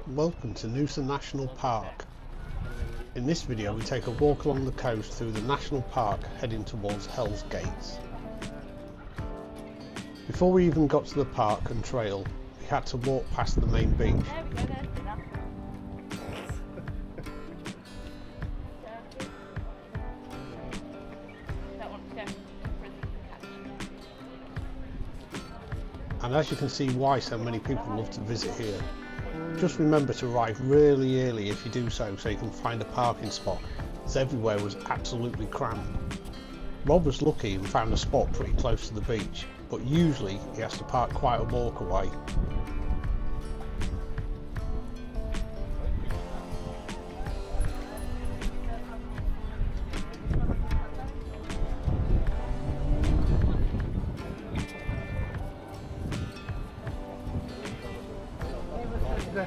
Welcome to Noosa National Park. In this video we take a walk along the coast through the national park heading towards Hell's Gates. Before we even got to the park and trail, we had to walk past the main beach. And as you can see why so many people love to visit here. Just remember to arrive really early if you do so you can find a parking spot, as everywhere was absolutely crammed. Rob was lucky and found a spot pretty close to the beach, but usually he has to park quite a walk away.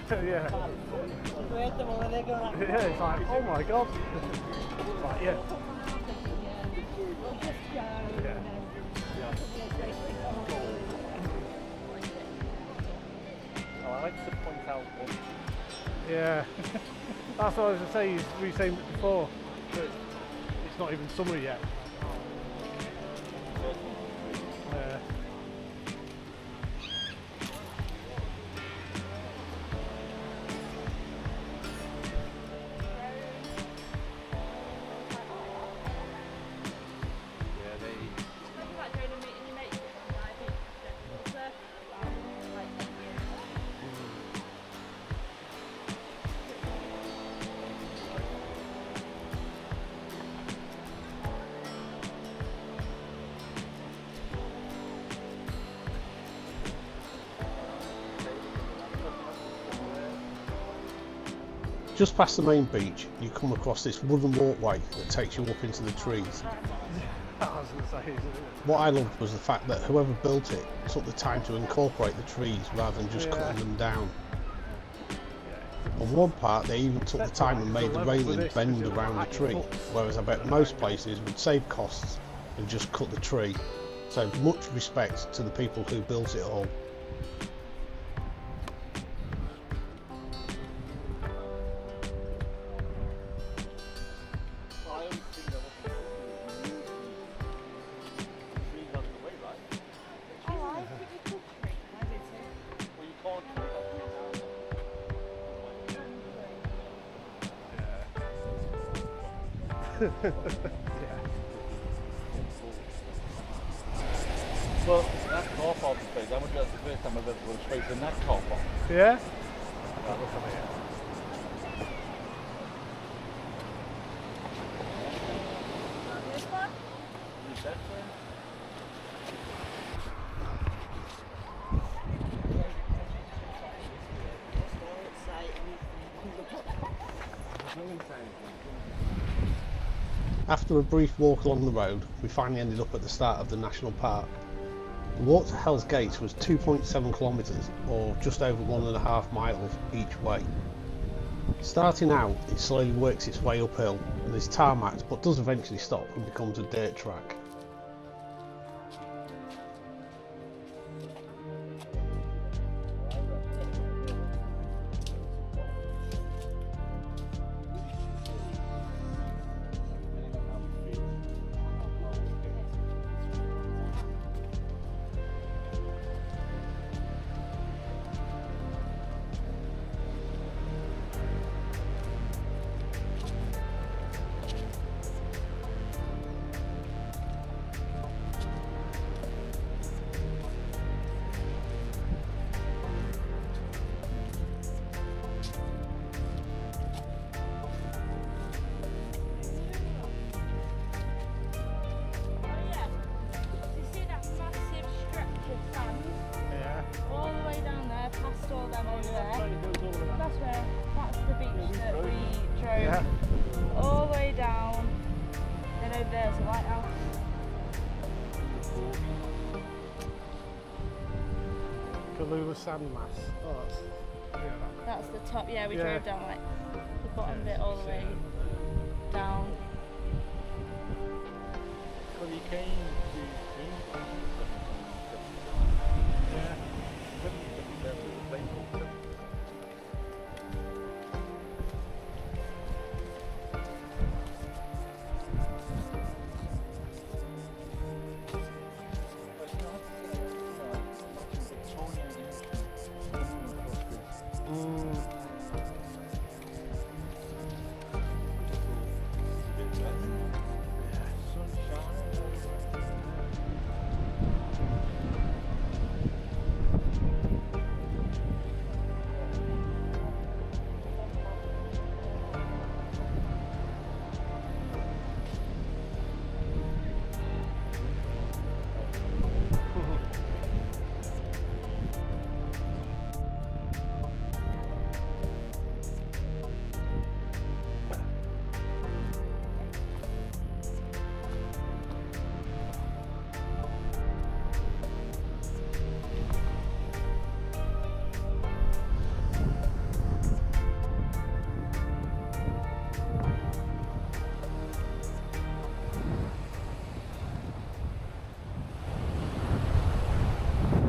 Yeah. Yeah, it's like, oh my god. It's like, yeah. Oh, I like to point out one. Yeah. That's what I was going to say, we were saying before, that it's not even summer yet. Just past the main beach, you come across this wooden walkway that takes you up into the trees. I was going to say, isn't it? What I loved was the fact that whoever built it took the time to incorporate the trees rather than just cutting them down. On one part they even took the time and made the railing bend around the tree, whereas I bet most places would save costs and just cut the tree. So much respect to the people who built it all. Well, that car park space, I went that's the first time I've ever got a space in that car park. Yeah? After a brief walk along the road, we finally ended up at the start of the national park. The walk to Hell's Gates was 2.7 kilometres, or just over 1.5 miles each way. Starting out, it slowly works its way uphill and is tarmacked but does eventually stop and becomes a dirt track. Yeah. All the way down, then over there's a lighthouse. Kalula Sandmass. Oh, That's the top, yeah, we Yeah. drove down like the bottom bit all the way down. Well, you came to Queensland in 1777. yeah. 1777 was a plane called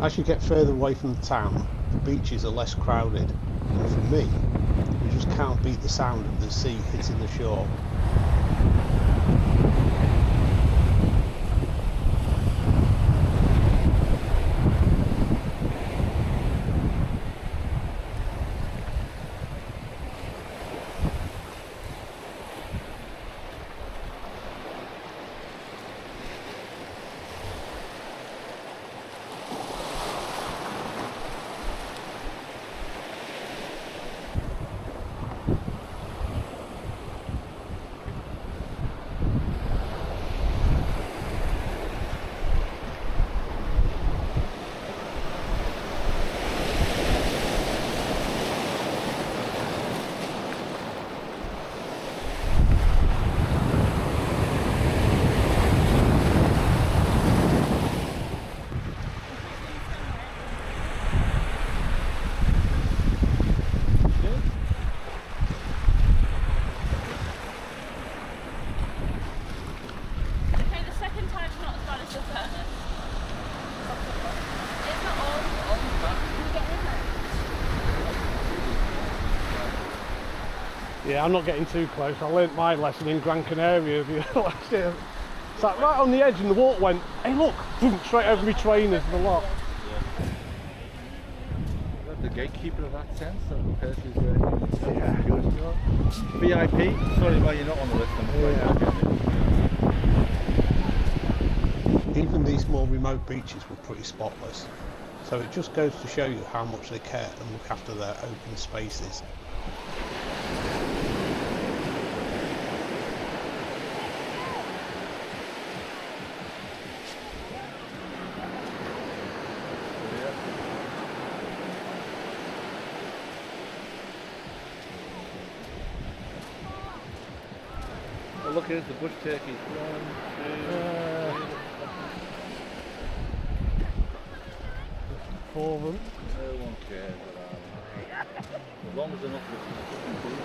As you get further away from the town, the beaches are less crowded, and for me, you just can't beat the sound of the sea hitting the shore. Yeah, I'm not getting too close. I learnt my lesson in Gran Canaria last year. Sat right on the edge and the water went, hey look, boom, straight over my trainers and the lot. The gatekeeper of that sense, that the person is VIP. Sorry, well, you're not on the list. Even these more remote beaches were pretty spotless, so it just goes to show you how much they care and look after their open spaces. Well, look, here's the bush turkey. 1, 2, 4 of them. no one cares about them. As long as they're not looking at chicken food.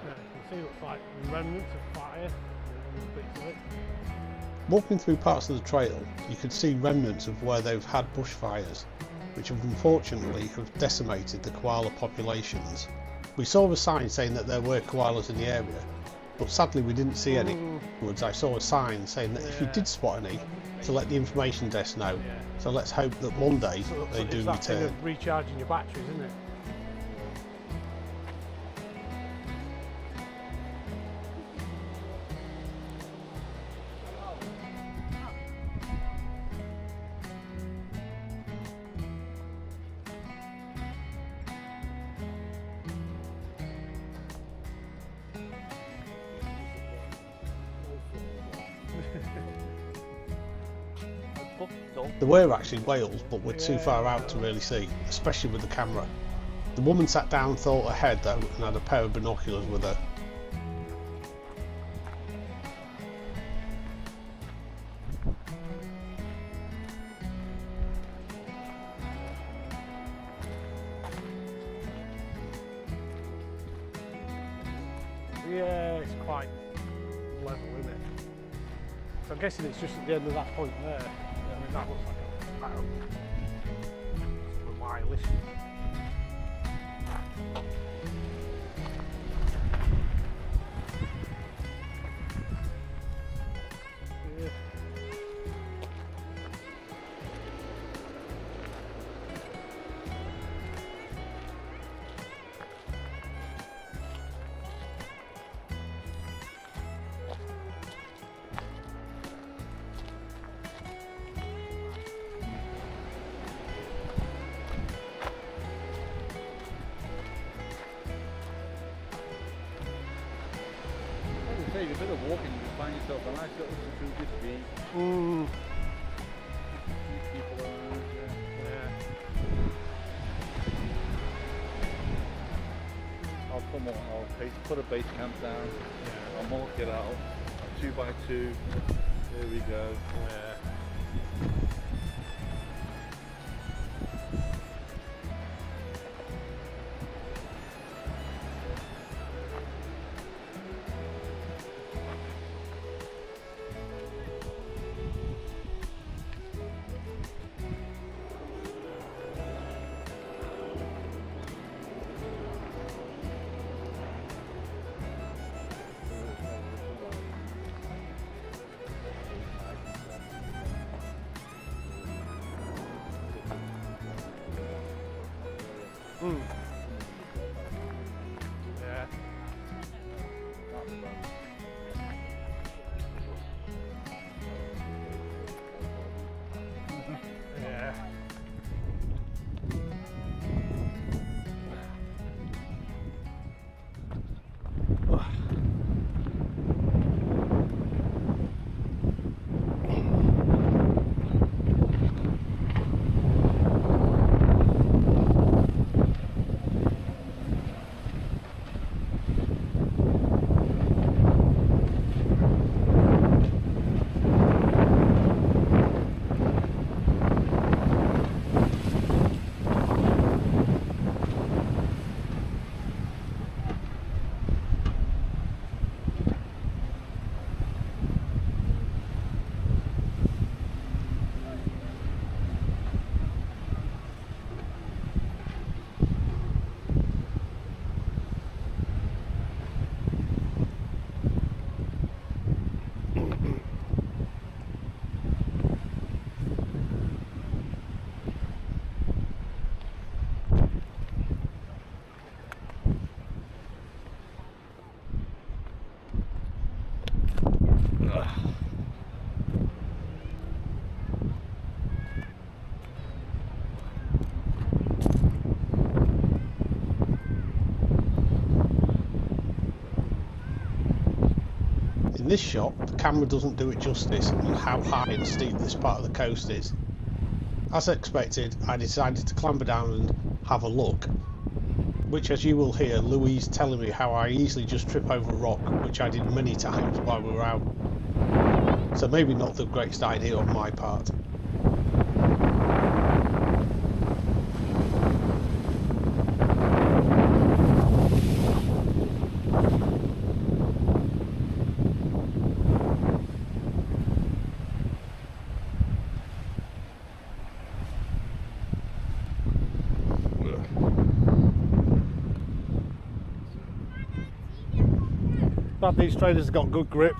Yeah, you can see what's like remnants of fire. Bits of it. Walking through parts of the trail, you could see remnants of where they've had bushfires, which have unfortunately decimated the koala populations. We saw a sign saying that there were koalas in the area, but sadly we didn't see any. Afterwards I saw a sign saying that if you did spot any, to let the information desk know. So let's hope that one day they do It's that thing return. of recharging your batteries, isn't it? There were actually whales, but we're too far out to really see, especially with the camera. The woman sat down, thought ahead though, and had a pair of binoculars with her. Yeah, it's quite level, isn't it? So I'm guessing it's just at the end of that point there. I mean, that looks like a mile-ish. it's a bit of walking, you just find yourself a nice little secluded beach. People around, Yeah. I'll put a base camp down, I'll mark it out, 2x2, there we go. Yeah. Yeah. Yeah. In this shot, the camera doesn't do it justice on how high and steep this part of the coast is. As expected, I decided to clamber down and have a look, which, as you will hear Louise telling me how I easily just trip over a rock, which I did many times while we were out. So maybe not the greatest idea on my part. Glad these trailers have got good grip.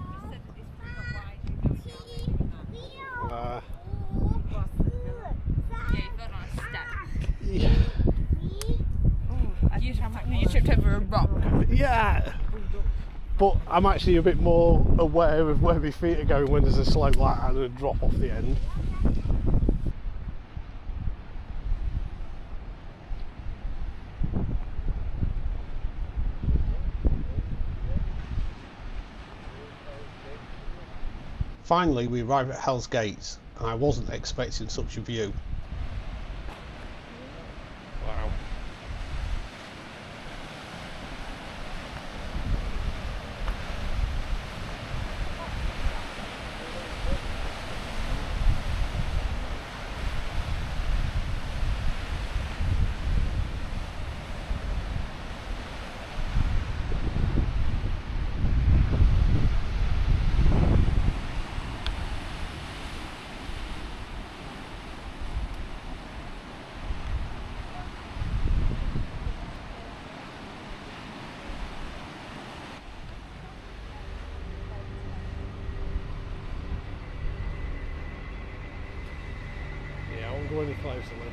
You tripped over a rock. Yeah, but I'm actually a bit more aware of where my feet are going when there's a slope like that and a drop off the end. Finally, we arrive at Hell's Gates, and I wasn't expecting such a view. Wow. Yeah, I won't go any closer then.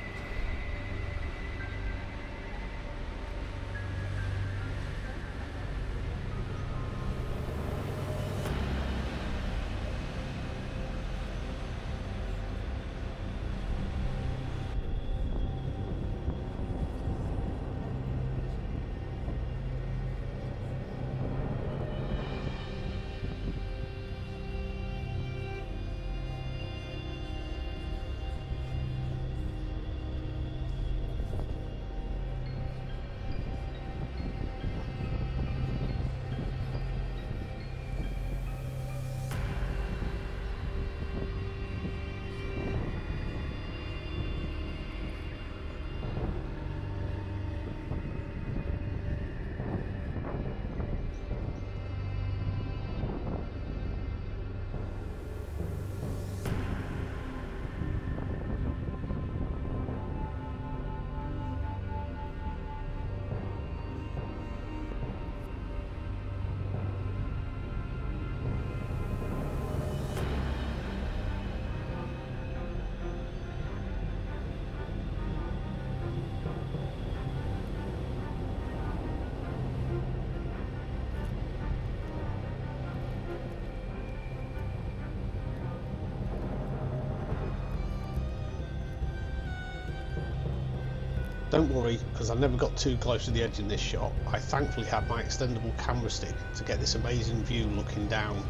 Don't worry, as I never got too close to the edge in this shot. I thankfully had my extendable camera stick to get this amazing view looking down.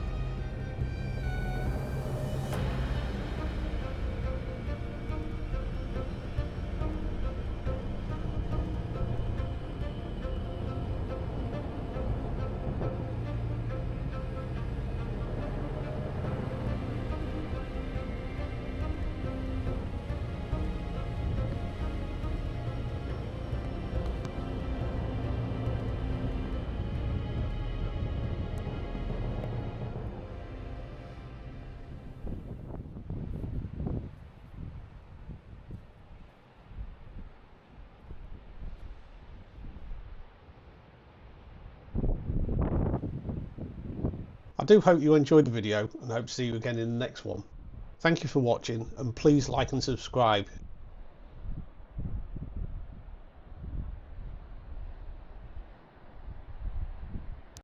I do hope you enjoyed the video and hope to see you again in the next one. Thank you for watching, and please like and subscribe